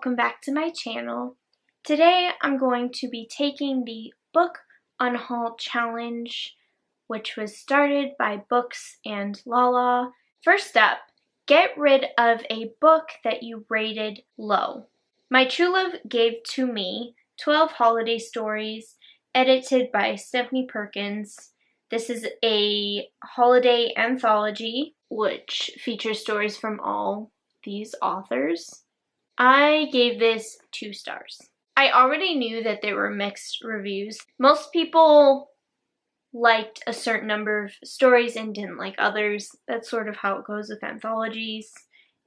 welcome back to my channel. Today I'm going to be taking the book Unhaul challenge, which was started by Books and Lala. First up, get rid of a book that you rated low. My true love gave to me 12 holiday stories, edited by Stephanie Perkins. This is a holiday anthology, which features stories from all these authors. I gave this 2 stars. I already knew that there were mixed reviews. Most people liked a certain number of stories and didn't like others. That's sort of how it goes with anthologies,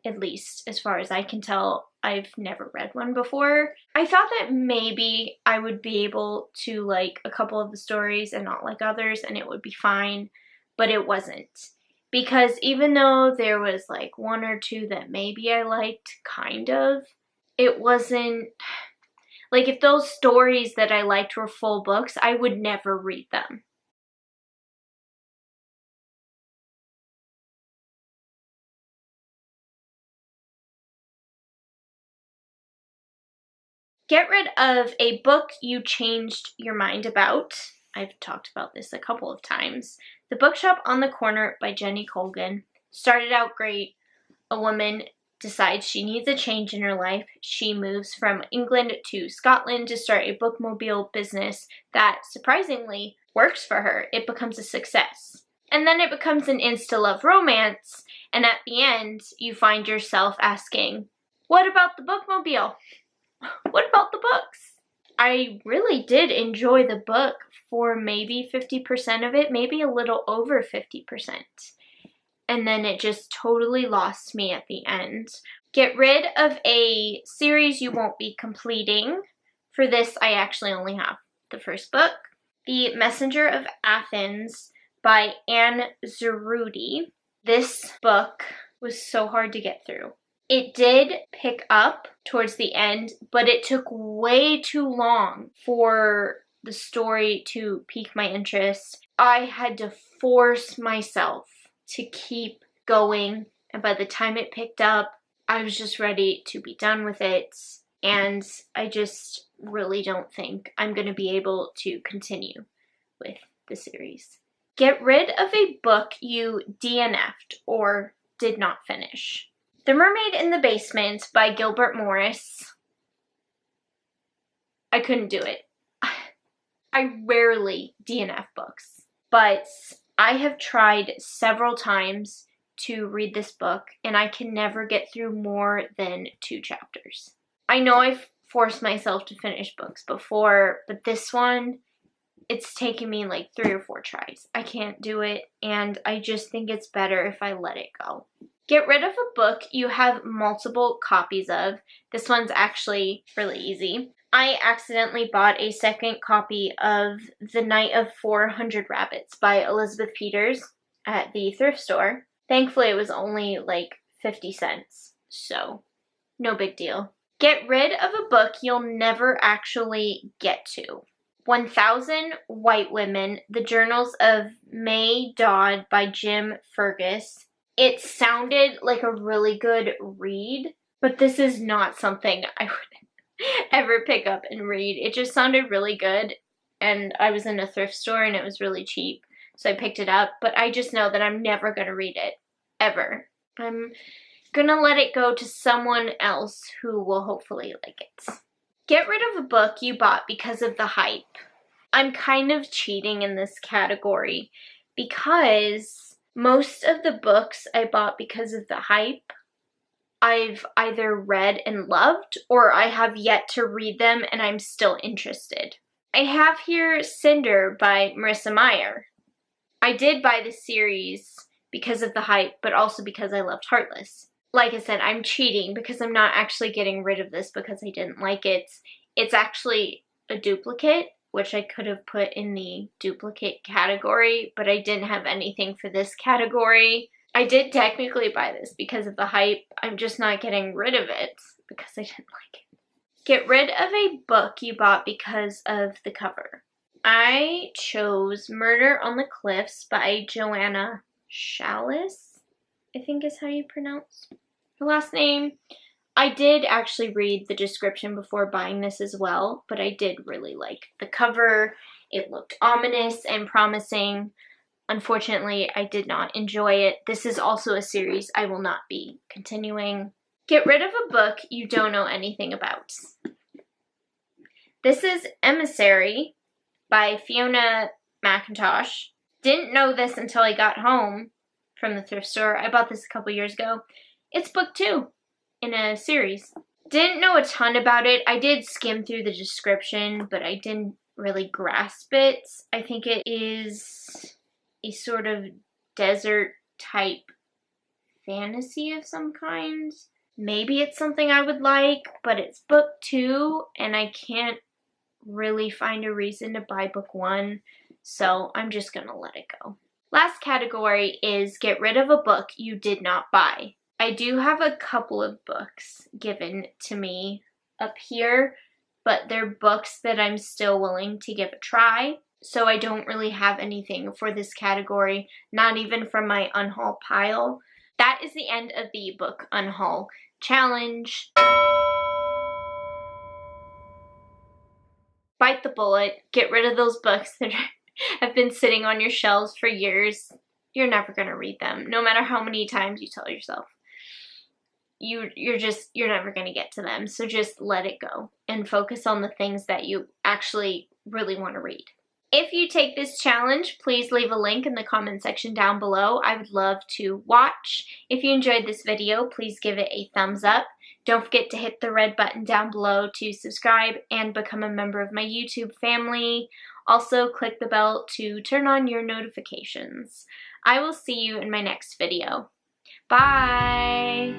at least as far as I can tell. I've never read one before. I thought that maybe I would be able to like a couple of the stories and not like others and it would be fine, but it wasn't. Because even though there was like 1 or 2 that maybe I liked, kind of, it wasn't, like if those stories that I liked were full books, I would never read them. Get rid of a book you changed your mind about. I've talked about this a couple of times. The Bookshop on the Corner by Jenny Colgan. Started out great. A woman decides she needs a change in her life. She moves from England to Scotland to start a bookmobile business that surprisingly works for her. It becomes a success. And then it becomes an insta-love romance, and at the end you find yourself asking, what about the bookmobile? What about the books? I really did enjoy the book for maybe 50% of it, maybe a little over 50%. And then it just totally lost me at the end. Get rid of a series you won't be completing. For this, I actually only have the first book. The Messenger of Athens by Anne Zeruti. This book was so hard to get through. It did pick up towards the end, but it took way too long for the story to pique my interest. I had to force myself to keep going, and by the time it picked up, I was just ready to be done with it, and I just really don't think I'm going to be able to continue with the series. Get rid of a book you DNF'd or did not finish. The Mermaid in the Basement by Gilbert Morris. I couldn't do it. I rarely DNF books, but I have tried several times to read this book and I can never get through more than 2 chapters. I know I've forced myself to finish books before, but this one, it's taken me like 3 or 4 tries. I can't do it, and I just think it's better if I let it go. Get rid of a book you have multiple copies of. This one's actually really easy. I accidentally bought a second copy of The Night of 400 Rabbits by Elizabeth Peters at the thrift store. Thankfully, it was only like 50 cents, so no big deal. Get rid of a book you'll never actually get to. 1000 White Women, The Journals of May Dodd by Jim Fergus. It sounded like a really good read, but this is not something I would ever pick up and read. It just sounded really good, and I was in a thrift store and it was really cheap, so I picked it up, but I just know that I'm never going to read it, ever. I'm going to let it go to someone else who will hopefully like it. Get rid of a book you bought because of the hype. I'm kind of cheating in this category because most of the books I bought because of the hype, I've either read and loved, or I have yet to read them and I'm still interested. I have here Cinder by Marissa Meyer. I did buy the series because of the hype, but also because I loved Heartless. Like I said, I'm cheating because I'm not actually getting rid of this because I didn't like it. It's actually a duplicate, which I could have put in the duplicate category, but I didn't have anything for this category. I did technically buy this because of the hype. I'm just not getting rid of it because I didn't like it. Get rid of a book you bought because of the cover. I chose Murder on the Cliffs by Joanna Chalice, I think is how you pronounce her last name. I did actually read the description before buying this as well, but I did really like the cover. It looked ominous and promising. Unfortunately, I did not enjoy it. This is also a series I will not be continuing. Get rid of a book you don't know anything about. This is Emissary by Fiona McIntosh. Didn't know this until I got home from the thrift store. I bought this a couple years ago. It's book 2 in a series. Didn't know a ton about it. I did skim through the description, but I didn't really grasp it. I think it is a sort of desert type fantasy of some kind. Maybe it's something I would like, but it's book 2 and I can't really find a reason to buy book 1, so I'm just gonna let it go. Last category is get rid of a book you did not buy. I do have a couple of books given to me up here, but they're books that I'm still willing to give a try. So I don't really have anything for this category, not even from my Unhaul pile. That is the end of the book Unhaul challenge. Bite the bullet. Get rid of those books that have been sitting on your shelves for years. You're never going to read them, no matter how many times you tell yourself. You're never going to get to them. So just let it go and focus on the things that you actually really want to read. If you take this challenge, please leave a link in the comment section down below. I would love to watch. If you enjoyed this video, please give it a thumbs up. Don't forget to hit the red button down below to subscribe and become a member of my YouTube family. Also, click the bell to turn on your notifications. I will see you in my next video. Bye!